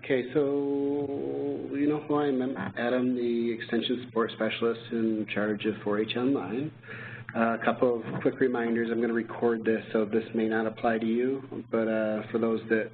Okay, so you know who I am. I'm Adam, the Extension Support Specialist in charge of 4-H Online. A couple of quick reminders. I'm going to record this, so this may not apply to you, but for those that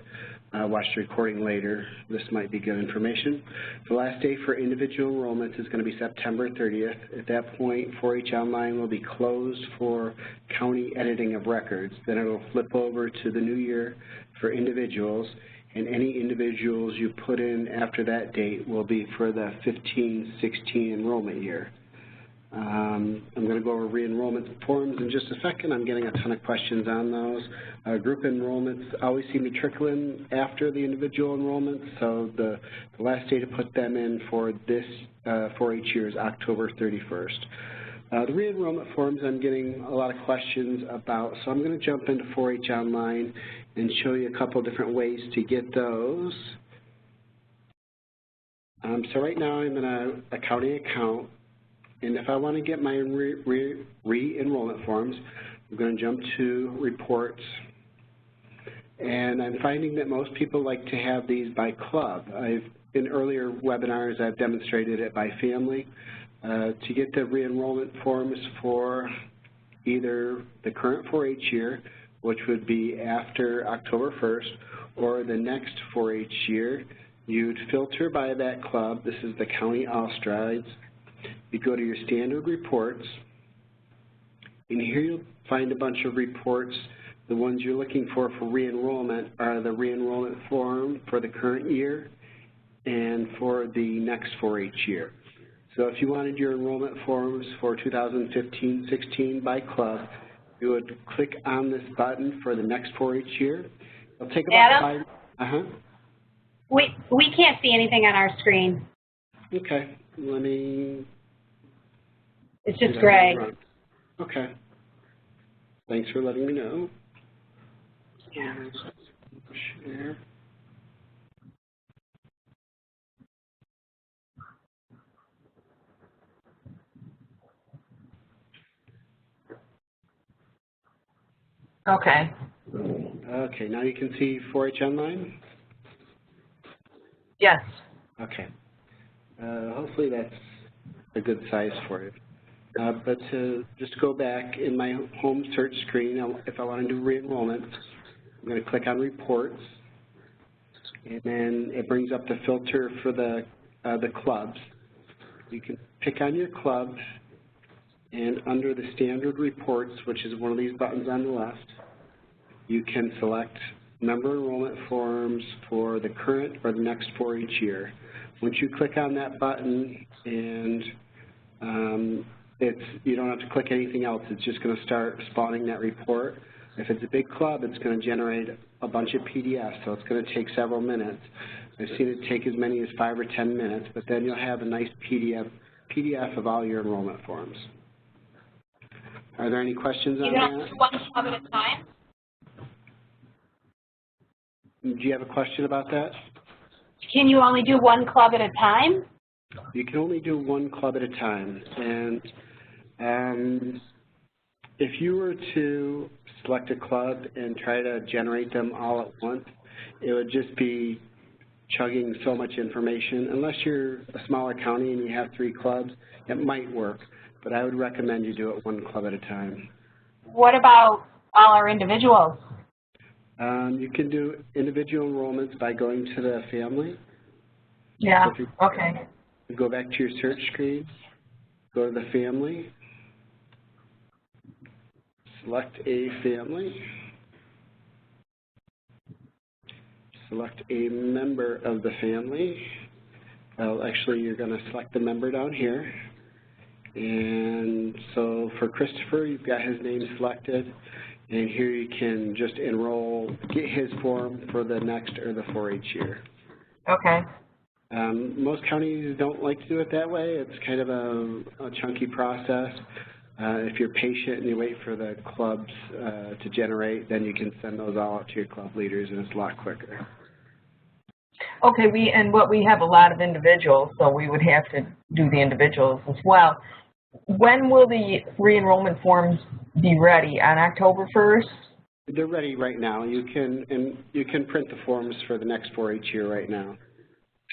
watch the recording later, this might be good information. The last day for individual enrollment is going to be September 30th. At that point, 4-H Online will be closed for county editing of records. Then it will flip over to the new year for individuals, and any individuals you put in after that date will be for the 15-16 enrollment year. I'm going to go over re-enrollment forms in just a second. I'm getting a ton of questions on those. Group enrollments always seem to trickle in after the individual enrollment, so the last day to put them in for this 4-H year is October 31st. The re-enrollment forms I'm getting a lot of questions about, so I'm going to jump into 4-H Online and show you a couple different ways to get those. So right now I'm in a county account, and if I want to get my re-enrollment forms, I'm going to jump to reports. And I'm finding that most people like to have these by club. In earlier webinars, I've demonstrated it by family. To get the re-enrollment forms for either the current 4-H year, which would be after October 1st, or the next 4-H year, you'd filter by that club. This is the County All Strides. You go to your standard reports, and here you'll find a bunch of reports. The ones you're looking for re-enrollment are the re-enrollment form for the current year and for the next 4-H year. So if you wanted your enrollment forms for 2015-16 by club, you would click on this button for the next 4-H year. It'll take about Adam? We can't see anything on our screen. Okay, let me... It's just gray. Okay. Thanks for letting me know. Yeah. Share. Okay. Okay, now you can see 4-H Online? Yes. Okay. Hopefully that's a good size for you. But to just go back in my home search screen, if I want to do re-enrollment, I'm going to click on reports, and then it brings up the filter for the clubs. You can pick on your club, and under the standard reports, which is one of these buttons on the left, you can select member enrollment forms for the current or the next 4-H year. Once you click on that button, and you don't have to click anything else. It's just going to start spawning that report. If it's a big club, it's going to generate a bunch of PDFs, so it's going to take several minutes. I've seen it take as many as 5 or 10 minutes, but then you'll have a nice PDF of all your enrollment forms. Are there any questions on that? You don't do one club at a time? Do you have a question about that? Can you only do one club at a time? You can only do one club at a time, and if you were to select a club and try to generate them all at once, it would just be chugging so much information. Unless you're a smaller county and you have 3 clubs, it might work, but I would recommend you do it one club at a time. What about all our individuals? You can do individual enrollments by going to the family. Yeah, so okay. Go back to your search screen, go to the family, select a family, select a member of the family. Well, actually, you're going to select the member down here. And so for Christopher, you've got his name selected. And here you can just get his form for the next or the 4-H year. Okay. Most counties don't like to do it that way. It's kind of a chunky process. If you're patient and you wait for the clubs to generate, then you can send those all out to your club leaders, and it's a lot quicker. Okay, we have a lot of individuals, so we would have to do the individuals as well. When will the re-enrollment forms be ready? On October 1st? They're ready right now. You can print the forms for the next 4-H year right now.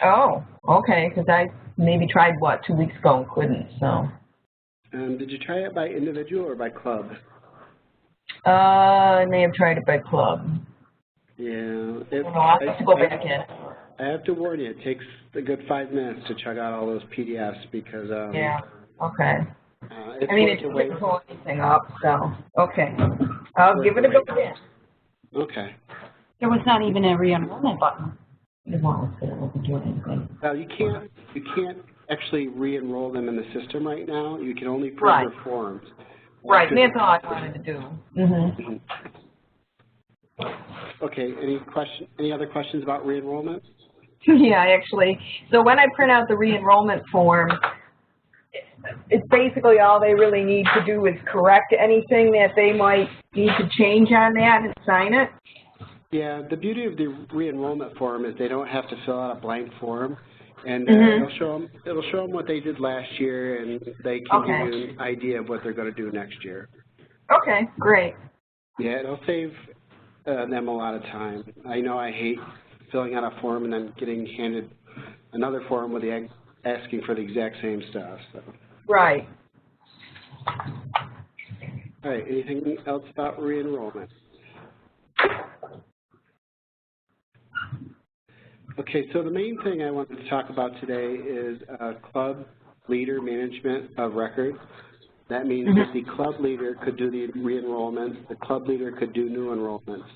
Oh, okay, because I maybe tried, what, 2 weeks ago and couldn't, so. Did you try it by individual or by club? I may have tried it by club. Yeah. I'll have to go back in. I have to warn you, it takes a good 5 minutes to chug out all those PDFs because Yeah, okay. it's I mean, worth it the wait. didn't pull anything up, so, okay. I'll give it a go again. Okay. There was not even a re-enrollment button. It wasn't doing anything. Well, you can't actually re-enroll them in the system right now. You can only print Right. their forms. Right, and that's all I wanted to do. Mm-hmm. Okay, any other questions about re-enrollment? Yeah, actually. So when I print out the re-enrollment form, it's basically all they really need to do is correct anything that they might need to change on that and sign it? Yeah, the beauty of the re-enrollment form is they don't have to fill out a blank form, and it'll show them what they did last year, and they can give you an idea of what they're going to do next year. Okay, great. Yeah, it'll save them a lot of time. I know I hate filling out a form and then getting handed another form with the asking for the exact same stuff. So. Right. All right, anything else about re-enrollment? Okay, so the main thing I wanted to talk about today is club leader management of records. That means that the club leader could do the re-enrollments, the club leader could do new enrollments.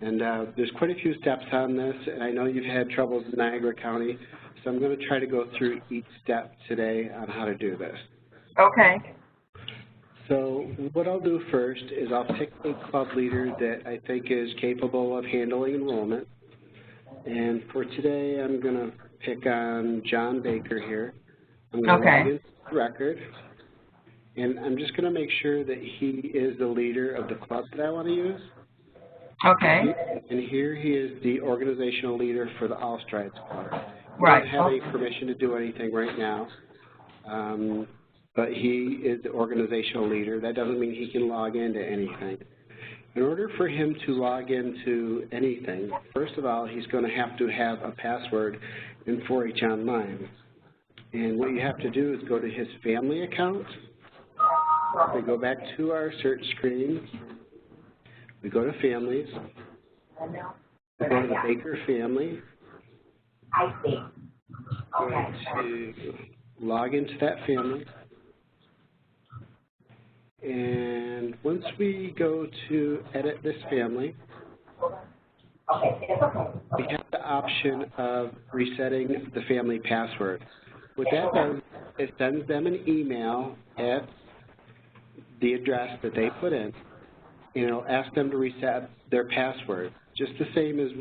And there's quite a few steps on this, and I know you've had troubles in Niagara County, so I'm going to try to go through each step today on how to do this. Okay. So what I'll do first is I'll pick a club leader that I think is capable of handling enrollment. And for today, I'm going to pick on John Baker here. I'm going to log into the record, and I'm just going to make sure that he is the leader of the club that I want to use. Okay. And here he is the organizational leader for the All Strides Club. He Right. doesn't have any permission to do anything right now, but he is the organizational leader. That doesn't mean he can log into anything. In order for him to log into anything, first of all, he's going to have a password in 4-H Online. And what you have to do is go to his family account. We go back to our search screen. We go to families. We go to the Baker family. I see. We're going to log into that family. And once we go to edit this family, we have the option of resetting the family password. What that does, it sends them an email at the address that they put in, and it'll ask them to reset their password. Just the same as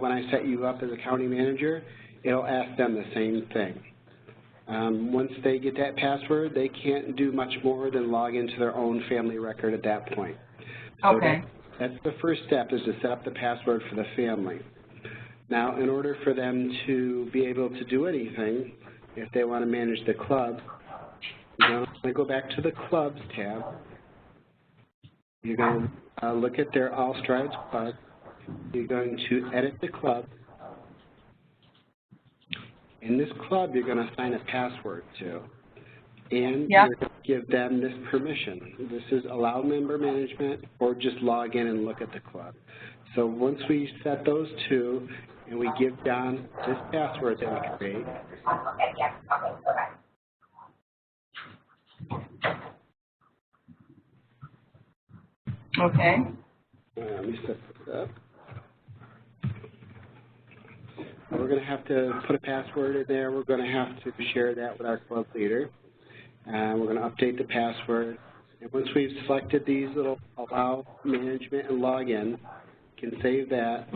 when I set you up as a county manager, it'll ask them the same thing. Once they get that password, they can't do much more than log into their own family record at that point. So that's the first step, is to set up the password for the family. Now, in order for them to be able to do anything, if they want to manage the club, you're going to go back to the Clubs tab. You're going to look at their All Strides Club. You're going to edit the club. In this club, you're going to assign a password to, and you're going to give them this permission. This is allow member management or just log in and look at the club. So once we set those two and we give John this password that we create, let me set this up. We're going to have to put a password in there. We're going to have to share that with our club leader. We're going to update the password. And once we've selected these little allow management and login, you can save that.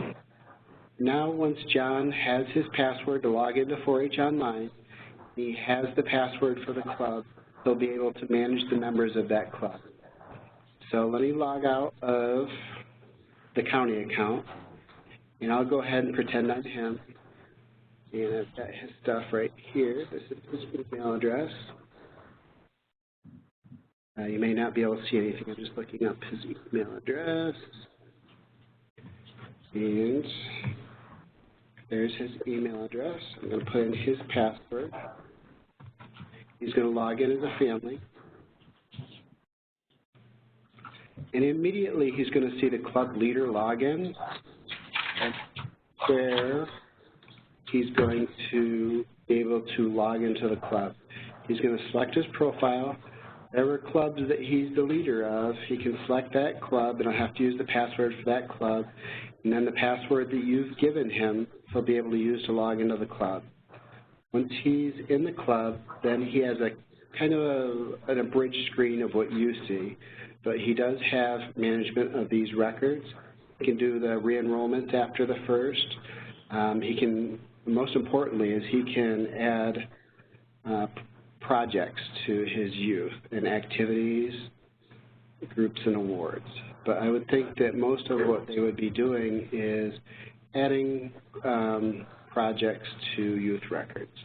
Now once John has his password to log into 4-H Online, he has the password for the club, he'll be able to manage the members of that club. So let me log out of the county account, and I'll go ahead and pretend I'm him. And I've got his stuff right here. This is his email address. You may not be able to see anything. I'm just looking up his email address. And There's his email address. I'm going to put in his password. He's going to log in as a family. And immediately he's going to see the club leader login. And there he's going to be able to log into the club. He's going to select his profile. Whatever clubs that he's the leader of, he can select that club, and I'll have to use the password for that club. And then the password that you've given him, he'll be able to use to log into the club. Once he's in the club, then he has a kind of an abridged screen of what you see. But he does have management of these records. He can do the re-enrollment after the first. He can, most importantly, is he can add projects to his youth and activities, groups, and awards. But I would think that most of what they would be doing is adding projects to youth records.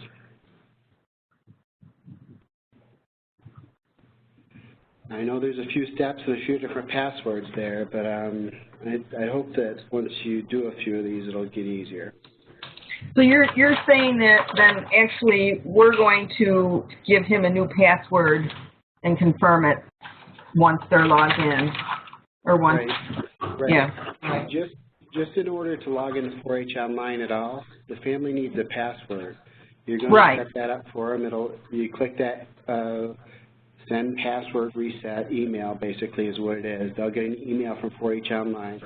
I know there's a few steps and a few different passwords there, but I hope that once you do a few of these, it'll get easier. So you're saying that then actually we're going to give him a new password and confirm it once they're logged in, or once, right. Yeah. Right. Just in order to log into 4-H Online at all, the family needs a password. You're going to set that up for them. You click that send password reset email, basically is what it is. They'll get an email from 4-H Online.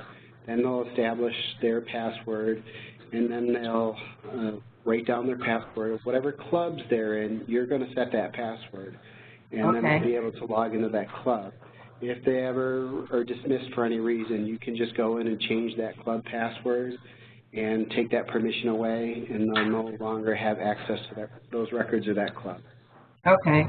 Then they'll establish their password, and then they'll write down their password. Whatever clubs they're in, you're going to set that password, and then they'll be able to log into that club. If they ever are dismissed for any reason, you can just go in and change that club password and take that permission away, and they'll no longer have access to those records of that club. Okay.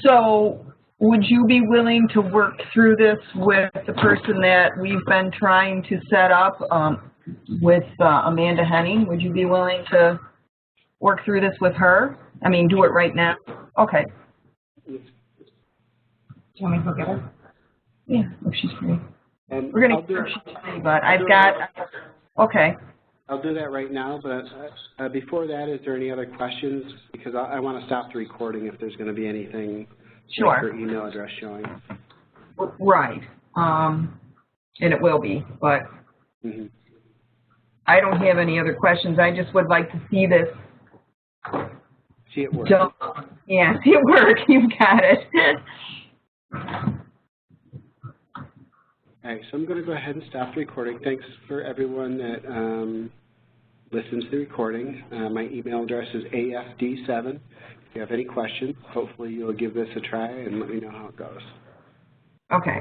So would you be willing to work through this with the person that we've been trying to set up with Amanda Henning? Would you be willing to work through this with her? I mean, do it right now? Okay. Do you want me to go get her? Yeah, if she's free. We're going to do she's free, but I've got, okay. I'll do that right now, but before that, is there any other questions? Because I want to stop the recording if there's going to be anything like her email address showing. Right. And it will be, but I don't have any other questions. I just would like to see this. See it work. Yeah, see it work. You've got it. All right, so I'm going to go ahead and stop the recording. Thanks for everyone that listens to the recording. My email address is afd7. If you have any questions, hopefully you'll give this a try and let me know how it goes. Okay.